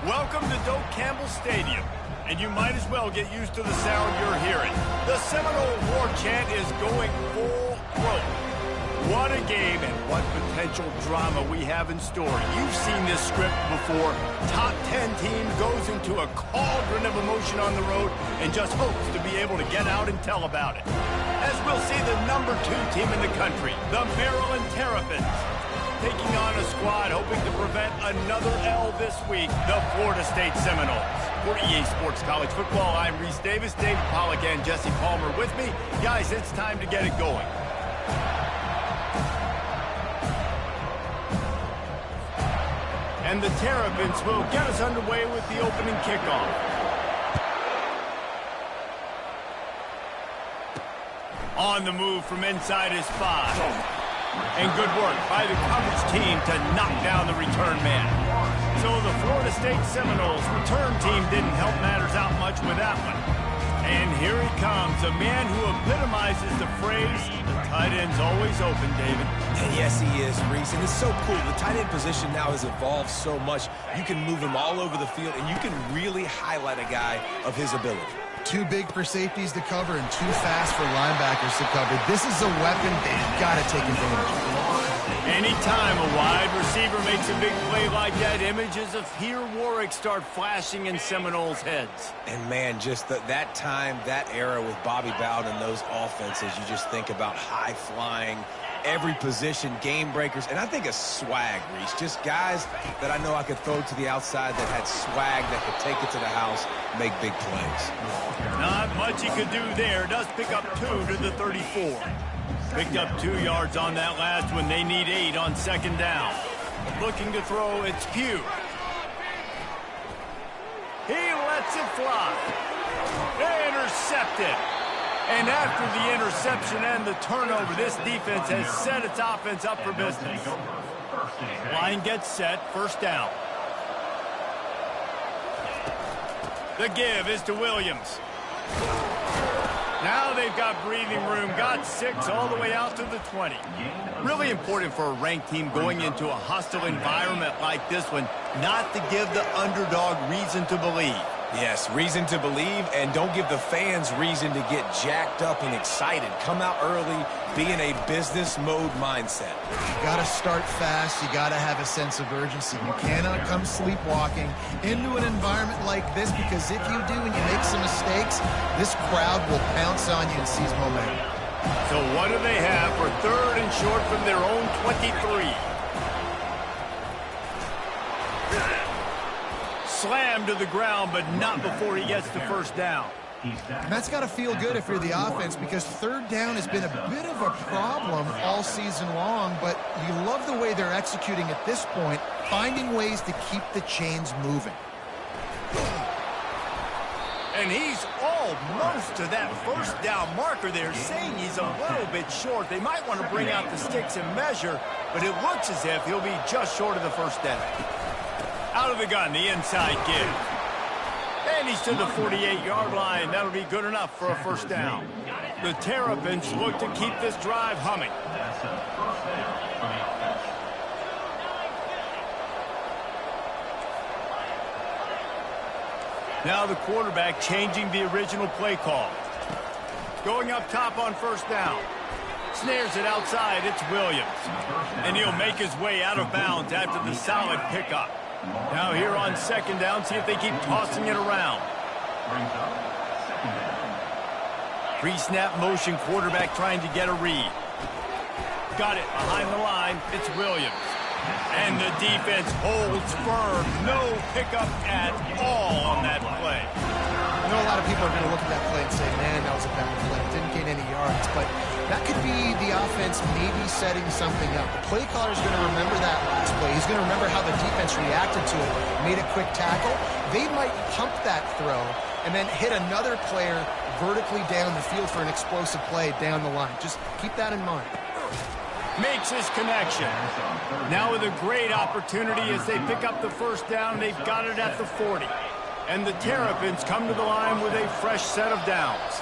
Welcome to Doak Campbell Stadium, and you might as well get used to the sound you're hearing. The Seminole war chant is going full throat. What a game and what potential drama we have in store. You've seen this script before. Top 10 team goes into a cauldron of emotion on the road and just hopes to be able to get out and tell about it. As we'll see the number 2 team in the country, the Murrland Terrapins, taking on a squad hoping to prevent another L this week, the Florida State Seminoles. For EA Sports College Football, I'm Reese Davis, David Pollack, and Jesse Palmer with me. Guys, it's time to get it going. And the Terrapins will get us underway with the opening kickoff. On the move from inside his 5. And good work by the coverage team to knock down the return man. So the Florida State Seminoles return team didn't help matters out much with that one. And here he comes, a man who epitomizes the phrase, the tight end's always open, David. And yes, he is, Reese, and it's so cool. The tight end position now has evolved so much. You can move him all over the field, and you can really highlight a guy of his ability. Too big for safeties to cover and too fast for linebackers to cover. This is a weapon they've got to take advantage of. Anytime a wide receiver makes a big play like that, images of Peter Warwick start flashing in Seminoles' heads. And, man, just that time, that era with Bobby Bowden and those offenses, you just think about high-flying, every position, game breakers, and I think a swag, Reese. Just guys that I know I could throw to the outside that had swag, that could take it to the house, make big plays. Not much he could do there. Does pick up 2 to the 34. Picked up 2 yards on that last one. They need 8 on second down. Looking to throw, it's Pugh. He lets it fly. Intercepted. And after the interception and the turnover, this defense has set its offense up for business. Line gets set, first down. The give is to Williams. Now they've got breathing room, got 6 all the way out to the 20. Really important for a ranked team going into a hostile environment like this one, not to give the underdog reason to believe. Yes, reason to believe, and don't give the fans reason to get jacked up and excited. Come out early, be in a business mode mindset. You got to start fast. You got to have a sense of urgency. You cannot come sleepwalking into an environment like this, because if you do and you make some mistakes, this crowd will pounce on you and seize momentum. So what do they have for 3rd and short from their own 23? Slammed to the ground, but not before he gets the first down. And that's got to feel good if you're the offense, because 3rd down has been a bit of a problem all season long, but you love the way they're executing at this point, finding ways to keep the chains moving. And he's almost to that first down marker there, saying he's a little bit short. They might want to bring out the sticks and measure, but it looks as if he'll be just short of the first down. Out of the gun, the inside give. And he's to the 48-yard line. That'll be good enough for a first down. The Terrapins look to keep this drive humming. Now the quarterback changing the original play call. Going up top on first down. Snares it outside, it's Williams. And he'll make his way out of bounds after the solid pickup. Now here on second down, see if they keep tossing it around. Pre-snap motion, quarterback trying to get a read. Got it behind the line, it's Williams. And the defense holds firm. No pickup at all on that play. I know a lot of people are going to look at that play and say, man, that was a bad play. Didn't gain any yards. But that could be the offense maybe setting something up. The play caller is going to remember that last play. He's going to remember how the defense reacted to it, made a quick tackle. They might pump that throw and then hit another player vertically down the field for an explosive play down the line. Just keep that in mind. Makes his connection. Now with a great opportunity as they pick up the first down, they've got it at the 40. And the Terrapins come to the line with a fresh set of downs.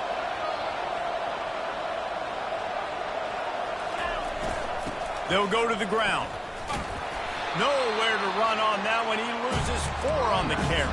They'll go to the ground. Nowhere to run on that one. He loses 4 on the carry.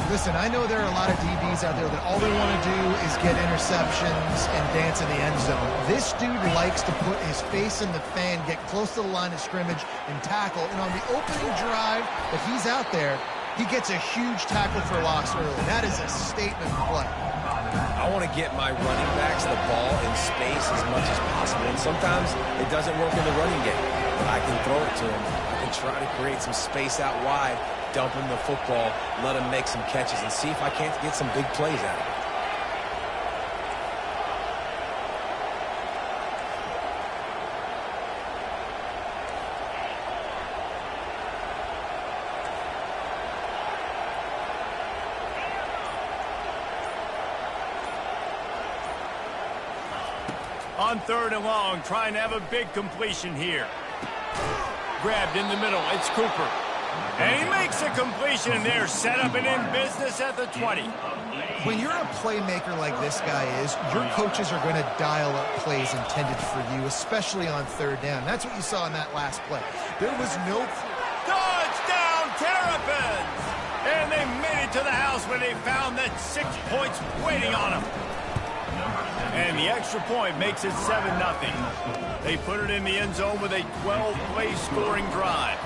Listen, I know there are a lot of DBs out there that all they want to do is get interceptions and dance in the end zone. This dude likes to put his face in the fan, get close to the line of scrimmage, and tackle. And on the opening drive that he's out there, he gets a huge tackle for loss early. That is a statement play. I want to get my running backs the ball in space as much as possible. And sometimes it doesn't work in the running game, but I can throw it to him. I can try to create some space out wide, dump him the football, let him make some catches, and see if I can't get some big plays out of it. On 3rd and long, trying to have a big completion here. Grabbed in the middle, it's Cooper. And he makes a completion, and they're set up and in business at the 20. When you're a playmaker like this guy is, your coaches are going to dial up plays intended for you, especially on 3rd down. That's what you saw in that last play. There was no... Touchdown, Terrapins! And they made it to the house when they found that 6 points waiting on them. And the extra point makes it 7-0. They put it in the end zone with a 12-play scoring drive.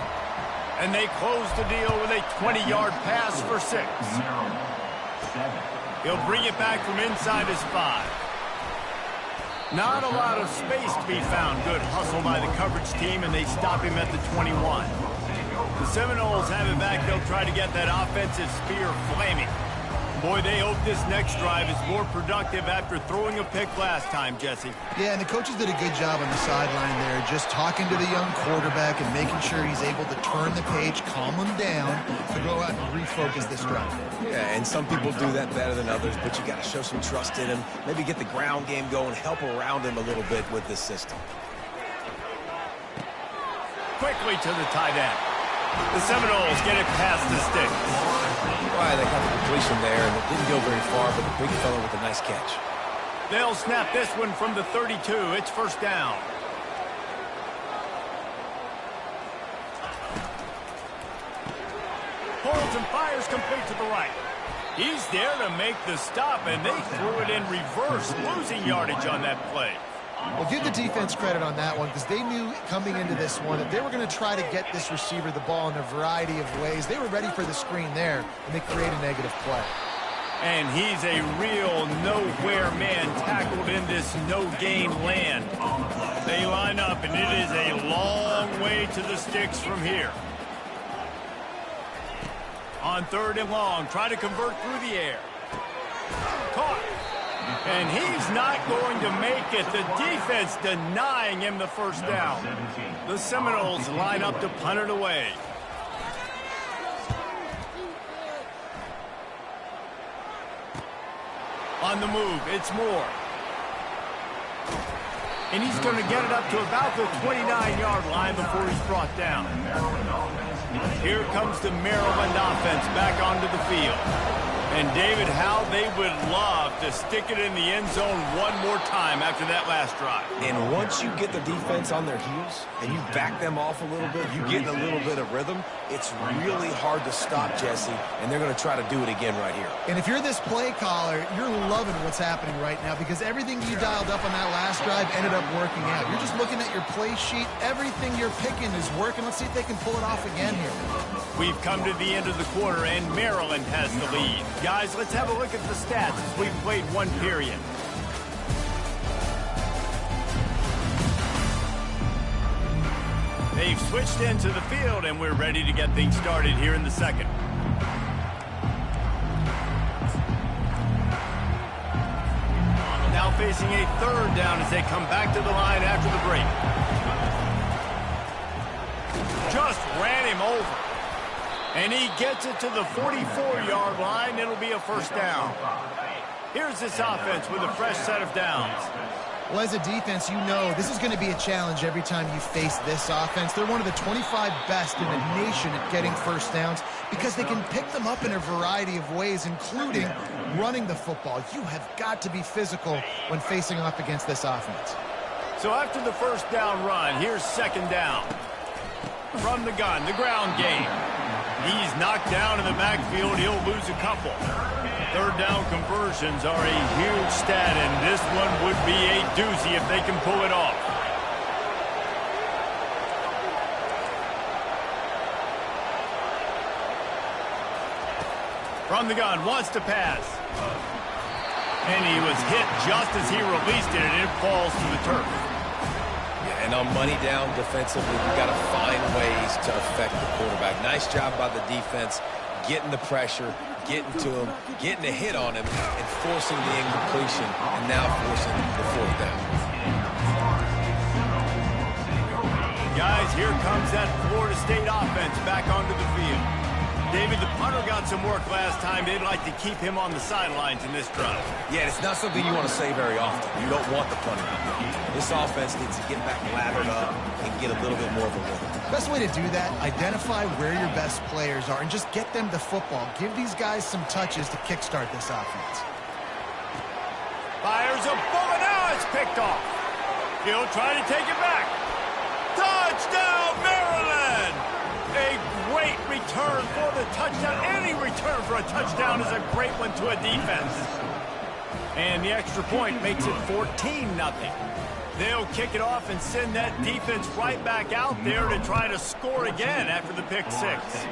And they close the deal with a 20-yard pass for 6. He'll bring it back from inside his 5. Not a lot of space to be found. Good hustle by the coverage team, and they stop him at the 21. The Seminoles have it back. They'll try to get that offensive spear flaming. Boy, they hope this next drive is more productive after throwing a pick last time, Jesse. Yeah, and the coaches did a good job on the sideline there, just talking to the young quarterback and making sure he's able to turn the page, calm him down, to go out and refocus this drive. Yeah, and some people do that better than others, but you got to show some trust in him, maybe get the ground game going, help around him a little bit with this system. Quickly to the tight end. The Seminoles get it past the sticks. Right, they got the completion there, and it didn't go very far, but the big fella with a nice catch. They'll snap this one from the 32. It's 1st down. Holds and fires complete to the right. He's there to make the stop, and they threw it in reverse, losing yardage on that play. Well, give the defense credit on that one because they knew coming into this one that they were going to try to get this receiver the ball in a variety of ways. They were ready for the screen there, and they create a negative play. And he's a real nowhere man tackled in this no-gain land. They line up, and it is a long way to the sticks from here. On 3rd and long, try to convert through the air. Caught. And he's not going to make it. The defense denying him the 1st down. The Seminoles line up to punt it away. On the move, it's Moore. And he's going to get it up to about the 29-yard line before he's brought down. Here comes the Murrland offense back onto the field. And, David, how they would love to stick it in the end zone one more time after that last drive. And once you get the defense on their heels and you back them off a little bit, you get in a little bit of rhythm, it's really hard to stop, Jesse, and they're going to try to do it again right here. And if you're this play caller, you're loving what's happening right now because everything you dialed up on that last drive ended up working out. You're just looking at your play sheet. Everything you're picking is working. Let's see if they can pull it off again here. We've come to the end of the quarter, and Murrland has the lead. Guys, let's have a look at the stats as we've played one period. They've switched into the field, and we're ready to get things started here in the second. Now facing a 3rd down as they come back to the line after the break. Just ran him over. And he gets it to the 44-yard line. It'll be a 1st down. Here's this offense with a fresh set of downs. Well, as a defense, you know this is going to be a challenge every time you face this offense. They're one of the 25 best in the nation at getting 1st downs because they can pick them up in a variety of ways, including running the football. You have got to be physical when facing off against this offense. So after the 1st down run, here's 2nd down. From the gun, the ground game. He's knocked down in the backfield. He'll lose a couple. Third down conversions are a huge stat, and this one would be a doozy if they can pull it off. From the gun, wants to pass. And he was hit just as he released it, and it falls to the turf. Yeah, and on money down defensively, you've got to find ways to affect the quarterback. Nice job by the defense, getting the pressure, getting to him, getting a hit on him, and forcing the incompletion, and now forcing the fourth down. Guys, here comes that Florida State offense back onto the field. David, the punter got some work last time. They'd like to keep him on the sidelines in this drive. Yeah, it's not something you want to say very often. You don't want the punter out there. This offense needs to get back lathered up and get a little bit more of a rhythm. Best way to do that, identify where your best players are and just get them the football. Give these guys some touches to kickstart this offense. Fires a bullet. Now it's picked off. He'll try to take it back. Touchdown, Murrland! A great return for the touchdown. Any return for a touchdown is a great one to a defense. And the extra point makes it 14-0. They'll kick it off and send that defense right back out there to try to score again after the pick six.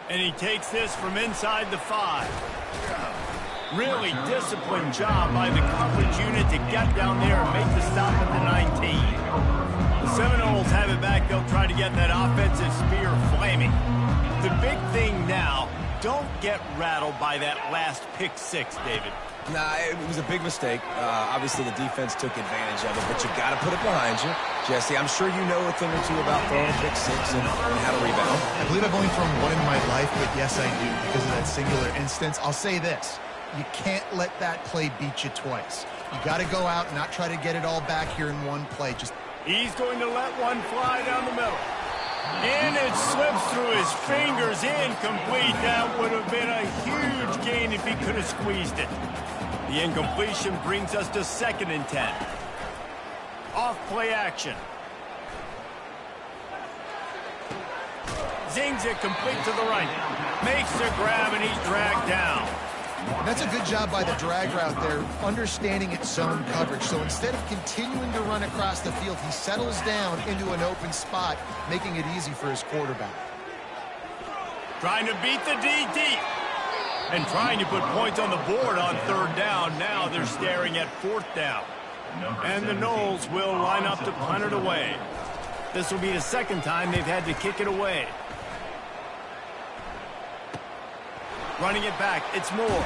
And he takes this from inside the 5. Really disciplined job by the coverage unit to get down there and make the stop at the 19. The Seminoles have it back. They'll try to get that offensive spear flaming. The big thing now, don't get rattled by that last pick six, David. Nah, it was a big mistake. Obviously, the defense took advantage of it, but you got to put it behind you. Jesse, I'm sure you know a thing or two about throwing a pick six and how to rebound. I believe I've only thrown one in my life, but yes, I do because of that singular instance. I'll say this. You can't let that play beat you twice. You got to go out and not try to get it all back here in one play. He's going to let one fly down the middle. And it slips through his fingers, incomplete. That would have been a huge gain if he could have squeezed it. The incompletion brings us to 2nd and 10. Off play action. Zings it complete to the right. Makes the grab and he's dragged down. That's a good job by the drag route there, understanding its zone coverage. So instead of continuing to run across the field, he settles down into an open spot, making it easy for his quarterback. Trying to beat the D deep. And trying to put points on the board on 3rd down. Now they're staring at 4th down. And the Noles will line up to punt it away. This will be the 2nd time they've had to kick it away. Running it back, it's Moore.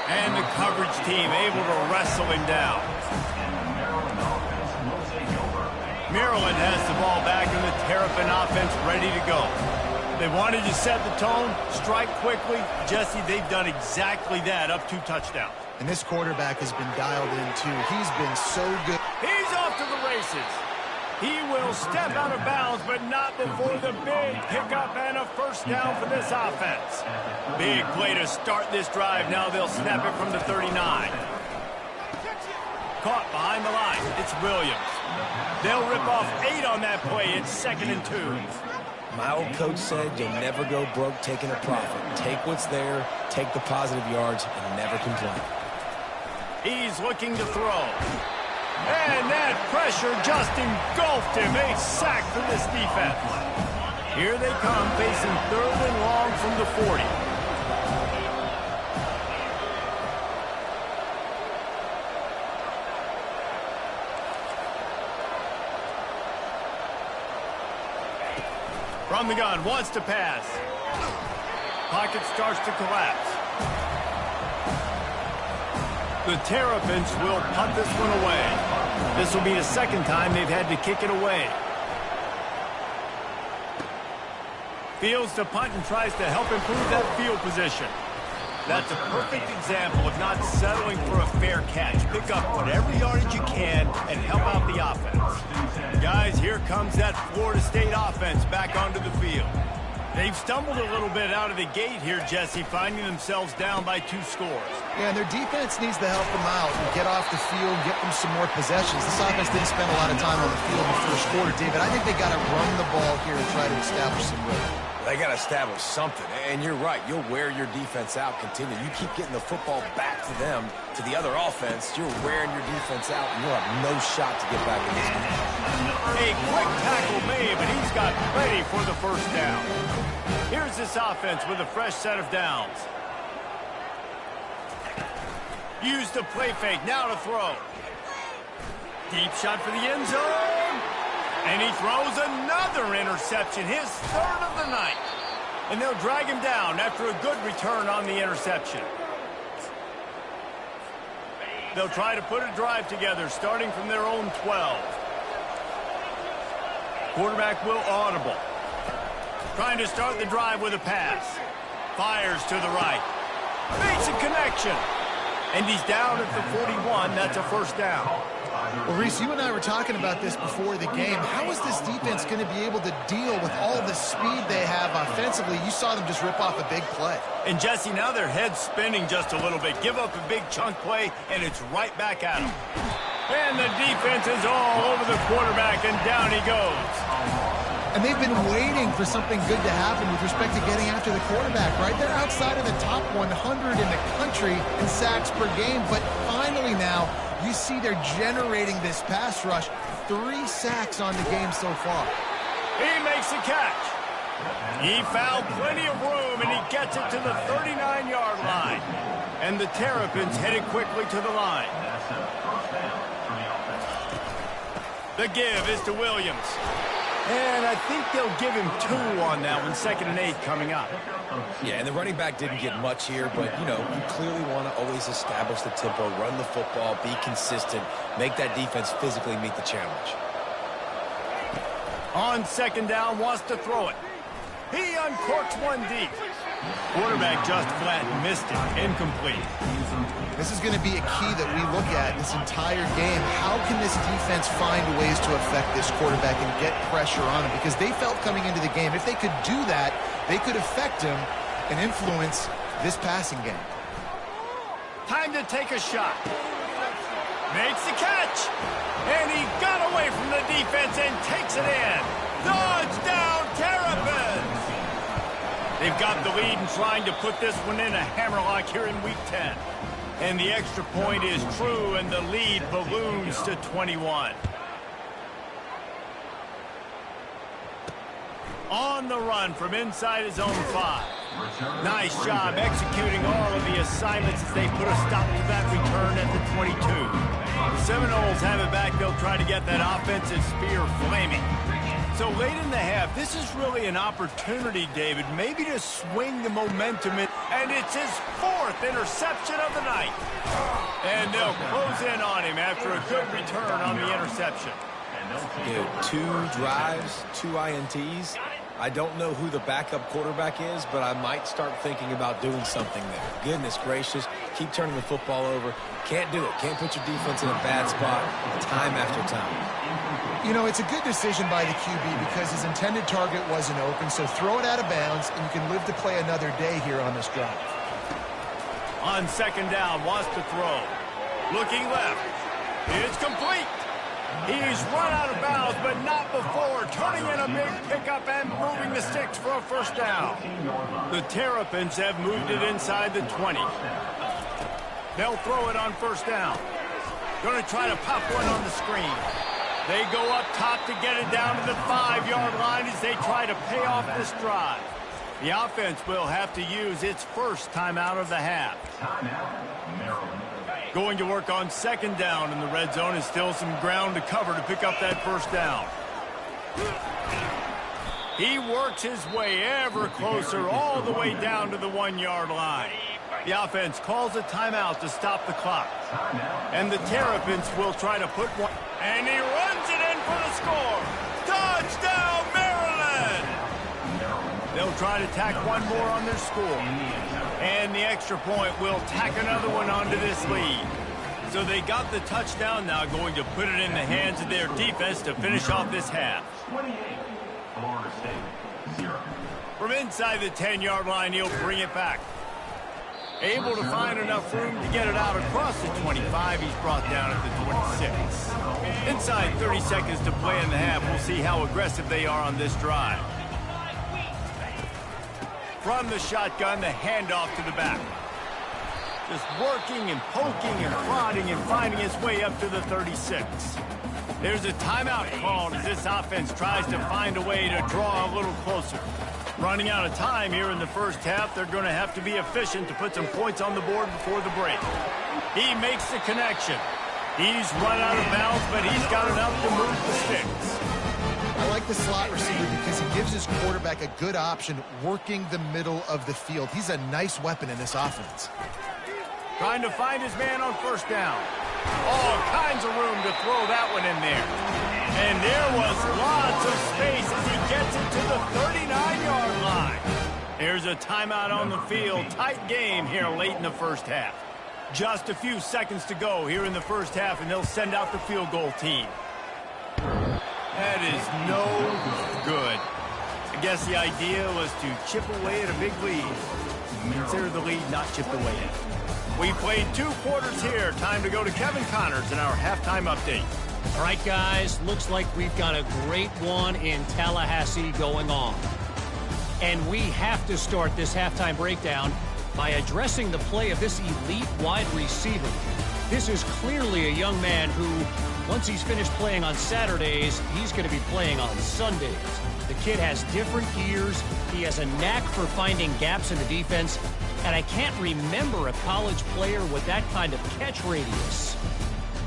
And the coverage team able to wrestle him down. Murrland has the ball back and the Terrapin offense ready to go. They wanted to set the tone, strike quickly. Jesse, they've done exactly that, up 2 touchdowns. And this quarterback has been dialed in, too. He's been so good. He's off to the races. He will step out of bounds, but not before the big pickup and a 1st down for this offense. Big play to start this drive. Now they'll snap it from the 39. Caught behind the line. It's Williams. They'll rip off 8 on that play. It's 2nd and 2. My old coach said you'll never go broke taking a profit. Take what's there, take the positive yards, and never complain. He's looking to throw. And that pressure just engulfed him. A sack for this defense. Here they come, facing 3rd and long from the 40. From the gun, wants to pass. Pocket starts to collapse. The Terrapins will punt this one away. This will be the 2nd time they've had to kick it away. Fields to punt and tries to help improve that field position. That's a perfect example of not settling for a fair catch. Pick up whatever yardage you can and help out the offense. Guys, here comes that Florida State offense back onto the field. They've stumbled a little bit out of the gate here, Jesse, finding themselves down by 2 scores. Yeah, and their defense needs to help them out and get off the field, get them some more possessions. This offense didn't spend a lot of time on the field in the first quarter, David. I think they got to run the ball here and try to establish some rhythm. They got to establish something, and you're right. You'll wear your defense out continually. You keep getting the football back to them, to the other offense, you're wearing your defense out, and you'll have no shot to get back in this game. A quick tackle made, but he's got ready for the first down. Here's this offense with a fresh set of downs. Use the play fake, now to throw. Deep shot for the end zone. And he throws another interception, his 3rd of the night. And they'll drag him down after a good return on the interception. They'll try to put a drive together, starting from their own 12. Quarterback will audible. Trying to start the drive with a pass. Fires to the right. Makes a connection. And he's down at the 41. That's a first down. Well, Reese, you and I were talking about this before the game. How is this defense going to be able to deal with all the speed they have offensively? You saw them just rip off a big play. And, Jesse, now their head's spinning just a little bit. Give up a big chunk play, and it's right back at them. And the defense is all over the quarterback, and down he goes. And they've been waiting for something good to happen with respect to getting after the quarterback, right? They're outside of the top 100 in the country in sacks per game, but finally now you see they're generating this pass rush. 3 sacks on the game so far. He makes the catch. He found plenty of room, and he gets it to the 39-yard line. And the Terrapins headed quickly to the line. The give is to Williams. And I think they'll give him 2 on that one, 2nd and 8 coming up. Yeah, and the running back didn't get much here, but, you know, you clearly want to always establish the tempo, run the football, be consistent, make that defense physically meet the challenge. On 2nd down, wants to throw it. He uncorks one deep. Quarterback just flat missed it. Incomplete. This is going to be a key that we look at this entire game. How can this defense find ways to affect this quarterback and get pressure on him? Because they felt coming into the game, if they could do that, they could affect him and influence this passing game. Time to take a shot. Makes the catch. And he got away from the defense and takes it in. Touchdown, Terrapins! They've got the lead and trying to put this one in a hammerlock here in Week 10. And the extra point is true, and the lead balloons to 21. On the run from inside his own 5. Nice job executing all of the assignments as they put a stop to that return at the 22. The Seminoles have it back. They'll try to get that offensive spear flaming. So late in the half, this is really an opportunity, David, maybe to swing the momentum in. And it's his 4th interception of the night. And they'll close in on him after a good return on the interception. Dude, 2 drives, 2 INTs. I don't know who the backup quarterback is, but I might start thinking about doing something there. Goodness gracious, keep turning the football over. Can't do it. Can't put your defense in a bad spot time after time. You know, it's a good decision by the QB because his intended target wasn't open, so throw it out of bounds, and you can live to play another day here on this drive. On 2nd down, wants to throw. Looking left. It's complete. He's run out of bounds, but not before turning in a big pickup and moving the sticks for a first down. The Terrapins have moved it inside the 20. They'll throw it on 1st down. Going to try to pop one on the screen. They go up top to get it down to the 5-yard line as they try to pay off this drive. The offense will have to use its first timeout of the half. Going to work on 2nd down in the red zone, and still some ground to cover to pick up that first down. He works his way ever closer all the way down to the 1-yard line. The offense calls a timeout to stop the clock. And the Terrapins will try to put one. And he runs it in for the score. Touchdown, Murrland! They'll try to tack one more on their score. And the extra point will tack another one onto this lead. So they got the touchdown, now going to put it in the hands of their defense to finish off this half. From inside the 10-yard line, he'll bring it back. Able to find enough room to get it out across the 25. He's brought down at the 26. Inside 30 seconds to play in the half. We'll see how aggressive they are on this drive. From the shotgun, the handoff to the back. Just working and poking and prodding and finding his way up to the 36. There's a timeout called as this offense tries to find a way to draw a little closer. Running out of time here in the first half, they're going to have to be efficient to put some points on the board before the break. He makes the connection. He's run out of bounds, but he's got enough to move the sticks. I like the slot receiver because he gives his quarterback a good option working the middle of the field. He's a nice weapon in this offense. Trying to find his man on first down. All kinds of room to throw that one in there. And there was lots of space as he gets it to the 39-yard line. There's a timeout on the field. Tight game here late in the first half. Just a few seconds to go here in the first half, and they'll send out the field goal team. That is no good. I guess the idea was to chip away at a big lead. Consider the lead not chipped away yet. We played 2 quarters here. Time to go to Kevin Connors in our halftime update. All right, guys, looks like we've got a great one in Tallahassee going on. And we have to start this halftime breakdown by addressing the play of this elite wide receiver. This is clearly a young man who, once he's finished playing on Saturdays, he's going to be playing on Sundays. The kid has different ears. He has a knack for finding gaps in the defense. And I can't remember a college player with that kind of catch radius.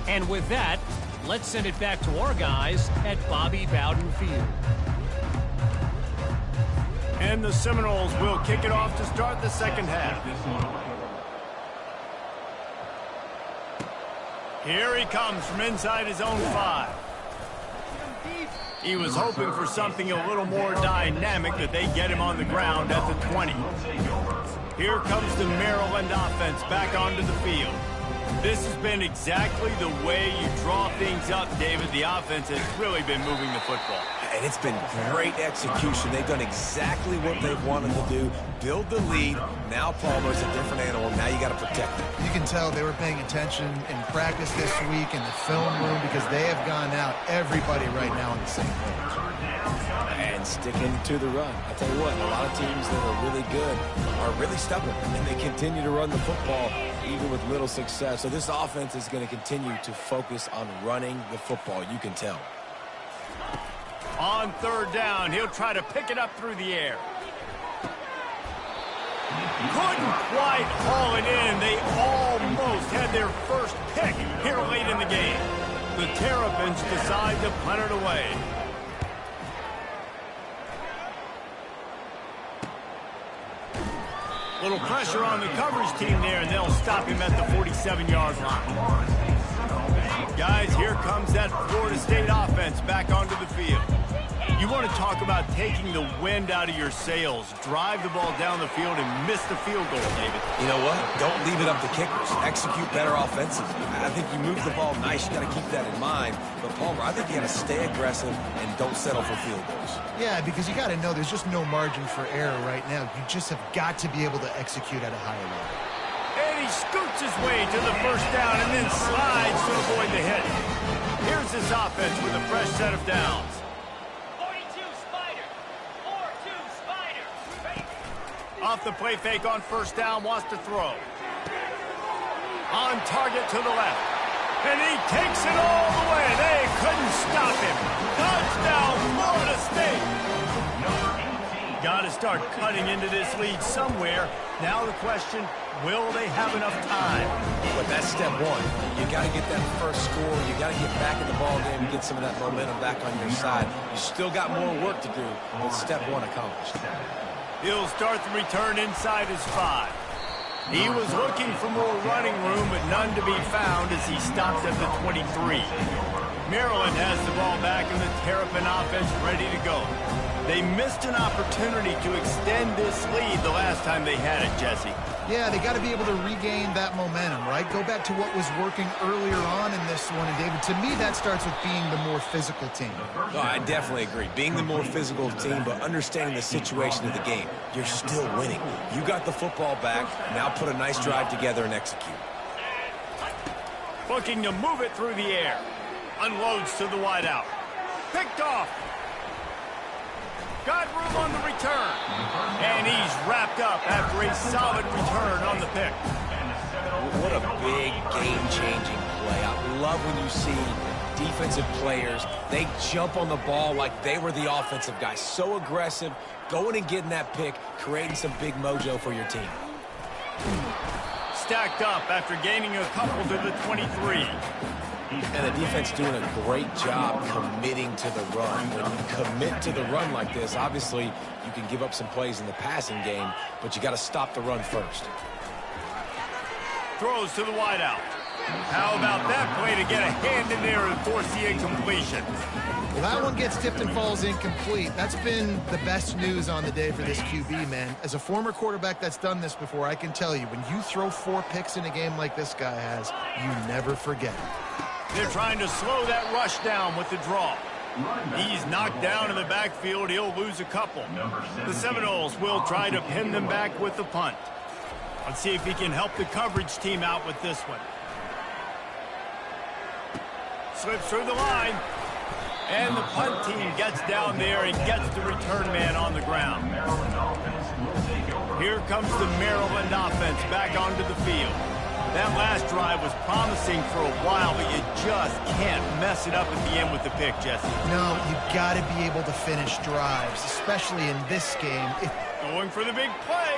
And with that, let's send it back to our guys at Bobby Bowden Field. And the Seminoles will kick it off to start the second half. Here he comes from inside his own 5. He was hoping for something a little more dynamic, that they get him on the ground at the 20. Here comes the Murrland offense back onto the field. This has been exactly the way you draw things up, David. The offense has really been moving the football. And it's been great execution. They've done exactly what they've wanted to do. Build the lead. Now Palmer's a different animal. Now you got to protect him. You can tell they were paying attention in practice this week in the film room because they have gone out, everybody right now on the same page. And sticking to the run. I tell you what, a lot of teams that are really good are really stubborn, and they continue to run the football even with little success. So this offense is going to continue to focus on running the football. You can tell. On third down, he'll try to pick it up through the air. Couldn't quite haul it in. They almost had their first pick here late in the game. The Terrapins decide to punt it away. Little pressure on the coverage team there, and they'll stop him at the 47-yard line. Guys, here comes that Florida State offense back onto the field. You want to talk about taking the wind out of your sails. Drive the ball down the field and miss the field goal, David. You know what? Don't leave it up to kickers. Execute better offensively. I think you move the ball nice. You got to keep that in mind. But, Palmer, I think you got to stay aggressive and don't settle for field goals. Yeah, because you got to know there's just no margin for error right now. You just have got to be able to execute at a higher level. And he scoots his way to the first down and then slides to avoid the hit. Here's this offense with a fresh set of downs. Off the play fake on first down, wants to throw. On target to the left. And he takes it all the way. They couldn't stop him. Touchdown, Florida State. Got to start cutting into this lead somewhere. Now the question, will they have enough time? But that's step one. You got to get that first score. You got to get back in the ball game and get some of that momentum back on your side. You still got more work to do, but step one accomplished. He'll start the return inside his 5. He was looking for more running room, but none to be found as he stopped at the 23. Murrland has the ball back and the Terrapin offense ready to go. They missed an opportunity to extend this lead the last time they had it, Jesse. Yeah, they got to be able to regain that momentum, right? Go back to what was working earlier on in this one. And, David, to me, that starts with being the more physical team. No, I definitely agree. Being the more physical team, but understanding the situation of the game. You're still winning. You got the football back. Now put a nice drive together and execute. Looking to move it through the air. Unloads to the wideout. Picked off. Got room on the return. And he's wrapped up after a solid return on the pick. What a big game-changing play. I love when you see defensive players, they jump on the ball like they were the offensive guy. So aggressive, going and getting that pick, creating some big mojo for your team. Stacked up after gaining a couple to the 23. And the defense doing a great job committing to the run. When you commit to the run like this, obviously you can give up some plays in the passing game, but you got to stop the run first. Throws to the wideout. How about that play to get a hand in there and force the incompletion? Well, that one gets tipped and falls incomplete. That's been the best news on the day for this QB, man. As a former quarterback that's done this before, I can tell you, when you throw 4 picks in a game like this guy has, you never forget it. They're trying to slow that rush down with the draw. He's knocked down in the backfield. He'll lose a couple. The Seminoles will try to pin them back with the punt. Let's see if he can help the coverage team out with this one. Slips through the line. And the punt team gets down there and gets the return man on the ground. Here comes the Murrland offense back onto the field. That last drive was promising for a while, but you just can't mess it up at the end with the pick, Jesse. No, you've got to be able to finish drives, especially in this game. Going for the big play.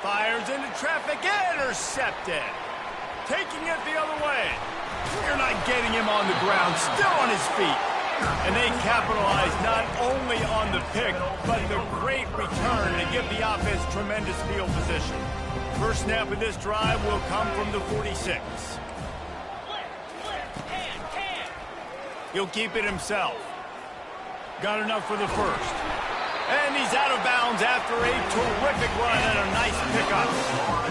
Fires into traffic, intercepted. Taking it the other way. You're not getting him on the ground, still on his feet. And they capitalize not only on the pick, but the great return to give the offense tremendous field position. First snap of this drive will come from the 46. He'll keep it himself. Got enough for the first. And he's out of bounds after a terrific run and a nice pickup.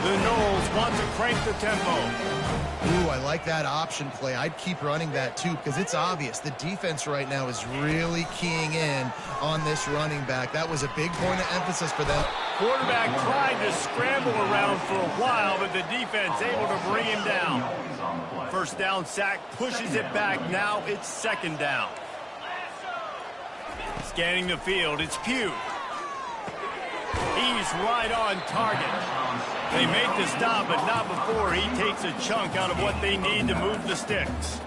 The Noles want to crank the tempo. Ooh, I like that option play. I'd keep running that too because it's obvious the defense right now is really keying in on this running back. That was a big point of emphasis for them. Quarterback tried to scramble around for a while, but the defense able to bring him down. First down sack pushes it back. Now it's second down. Scanning the field, it's Pugh. He's right on target. They make the stop, but not before he takes a chunk out of what they need to move the sticks.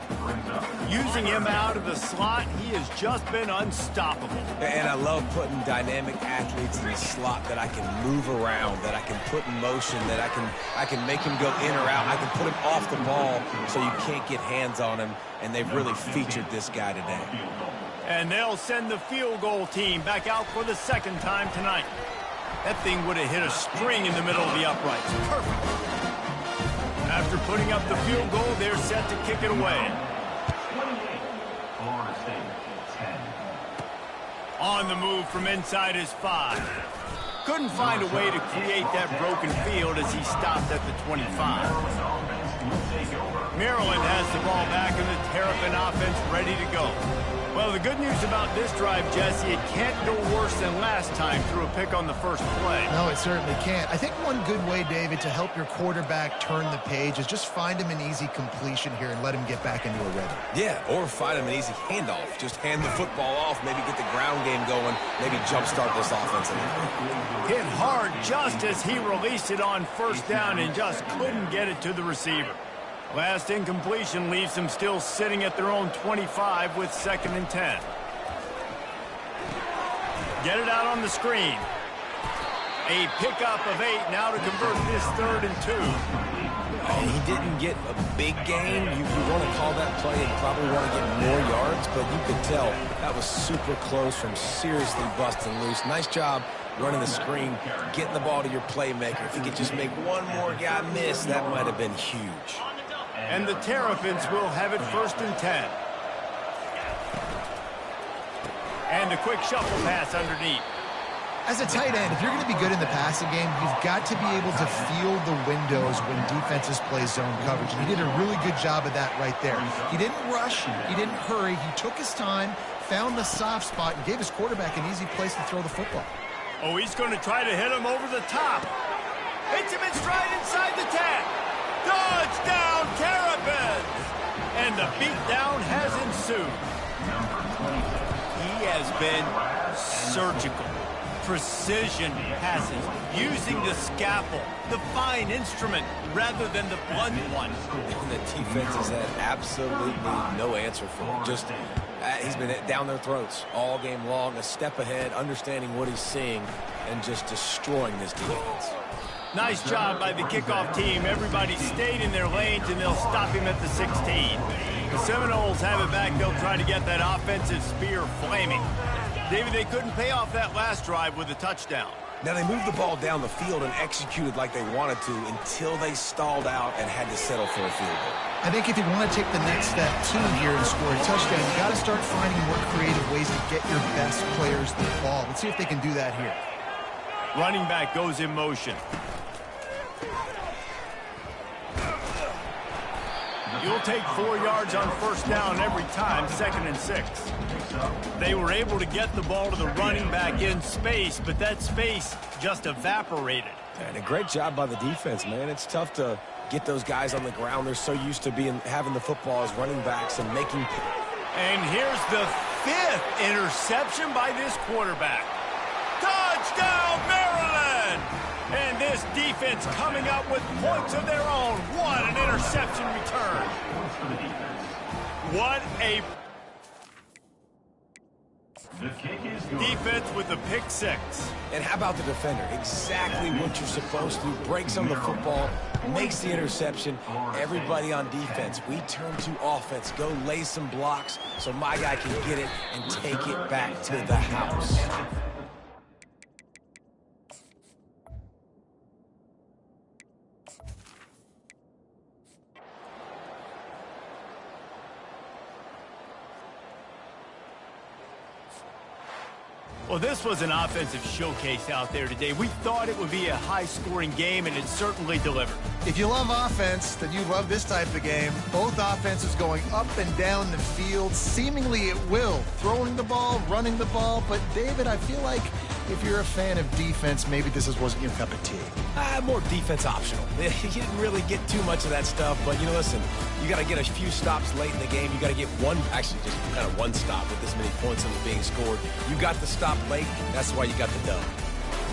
Using him out of the slot, he has just been unstoppable. And I love putting dynamic athletes in the slot that I can move around, that I can put in motion, that I can make him go in or out. I can put him off the ball so you can't get hands on him, and they've really featured this guy today. And they'll send the field goal team back out for the second time tonight. That thing would have hit a string in the middle of the uprights. Perfect. After putting up the field goal, they're set to kick it away. On the move from inside his 5. Couldn't find a way to create that broken field as he stopped at the 25. Murrland has the ball back and the Terrapin offense ready to go. Well, the good news about this drive, Jesse, it can't go worse than last time through a pick on the first play. No, it certainly can't. I think one good way, David, to help your quarterback turn the page is just find him an easy completion here and let him get back into a rhythm. Yeah, or find him an easy handoff. Just hand the football off, maybe get the ground game going, maybe jumpstart this offense. Hit hard just as he released it on first down and just couldn't get it to the receiver. Last incompletion leaves them still sitting at their own 25 with 2nd and 10. Get it out on the screen. A pickup of 8 now to convert this 3rd and 2. And he didn't get a big gain. You want to call that play and probably want to get more yards, but you could tell that was super close from seriously busting loose. Nice job running the screen, getting the ball to your playmaker. If you could just make one more guy miss, that might have been huge. And the Terrapins will have it 1st and 10. And a quick shuffle pass underneath. As a tight end, if you're going to be good in the passing game, you've got to be able to feel the windows when defenses play zone coverage. And he did a really good job of that right there. He didn't rush. He didn't hurry. He took his time, found the soft spot, and gave his quarterback an easy place to throw the football. Oh, he's going to try to hit him over the top. Hits him in stride inside the 10. Touchdown, Terrapins! And the beatdown has ensued. He has been surgical. Precision passes, using the scalpel, the fine instrument, rather than the blunt one. And the defense has had absolutely no answer for him. Just, he's been down their throats all game long, a step ahead, understanding what he's seeing, and just destroying this defense. Nice job by the kickoff team. Everybody stayed in their lanes, and they'll stop him at the 16. The Seminoles have it back. They'll try to get that offensive spear flaming. David, they couldn't pay off that last drive with a touchdown. Now, they moved the ball down the field and executed like they wanted to until they stalled out and had to settle for a field goal. I think if you want to take the next step, too, here and score a touchdown, you got to start finding more creative ways to get your best players the ball. Let's see if they can do that here. Running back goes in motion. You'll take 4 yards on first down every time, 2nd and 6. They were able to get the ball to the running back in space, but that space just evaporated. And a great job by the defense, man. It's tough to get those guys on the ground. They're so used to having the football as running backs and making. And here's the 5th interception by this quarterback. Touchdown, Murrland! And this defense coming up with points of their own. What an interception return. What a defense with the pick 6. And how about the defender? Exactly what you're supposed to. Breaks on the football, makes the interception. Everybody on defense, we turn to offense. Go lay some blocks so my guy can get it and take it back to the house. Well, this was an offensive showcase out there today. We thought it would be a high-scoring game, and it certainly delivered. If you love offense, then you love this type of game. Both offenses going up and down the field, seemingly at will. Throwing the ball, running the ball. But, David, I feel like if you're a fan of defense, maybe this wasn't your cup of tea. More defense optional. You didn't really get too much of that stuff, but, listen, you got to get a few stops late in the game. You got to get just kind of one stop with this many points that was being scored. You got the stop late. That's why you got the dub.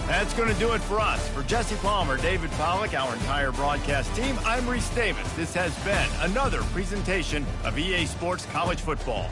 That's going to do it for us. For Jesse Palmer, David Pollack, our entire broadcast team, I'm Reese Davis. This has been another presentation of EA Sports College Football.